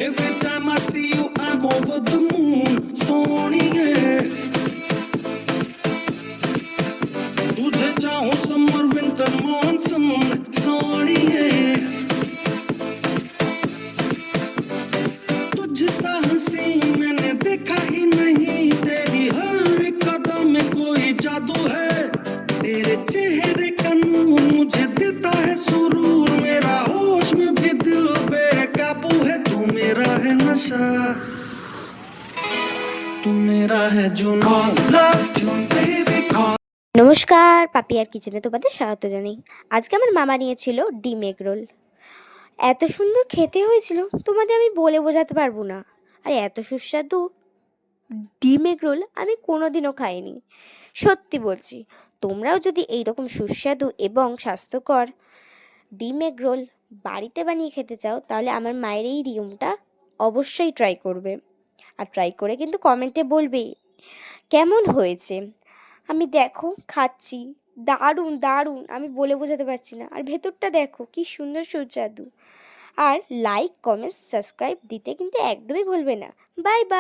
Every time I see you, I'm over the moon. सोनिए तुझे चाहूं summer winter monsoon सोनिए तुझसा हंसी मैंने देखा ही नहीं तेरी हर एक कदम में कोई जादू है तेरे चेहरे का नूर मुझे देता है सुरूर मेरा होश में भी दिल बेकाबू है तू मेरा है नशा तू मेरा है जुनून love you baby call নমস্কার, পাপিয়ার কিচেনে তোমাদের স্বাগত জানাই। আজকে আমার মামা নিয়েছিল ডিম এগ রোল। এত সুন্দর খেতে হয়েছিল তোমাদের আমি বলে বোঝাতে পারবো না। আর এত সুস্বাদু ডিম এগ রোল আমি কোনোদিনও খাইনি, সত্যি বলছি। তোমরাও যদি এইরকম সুস্বাদু এবং স্বাস্থ্যকর ডিম এগ রোল বাড়িতে বানিয়ে খেতে চাও তাহলে আমার মায়ের এই নিয়মটা অবশ্যই ট্রাই করবে। আর ট্রাই করে কিন্তু কমেন্টে বলবে কেমন হয়েছে। আমি দেখো খাচ্ছি, দারুণ দারুণ, আমি বলে বোঝাতে পারছি না। আর ভেতরটা দেখো কি সুন্দর সুস্বাদু। আর লাইক কমেন্ট সাবস্ক্রাইব দিতে কিন্তু একদমই ভুলবে না। Bye bye.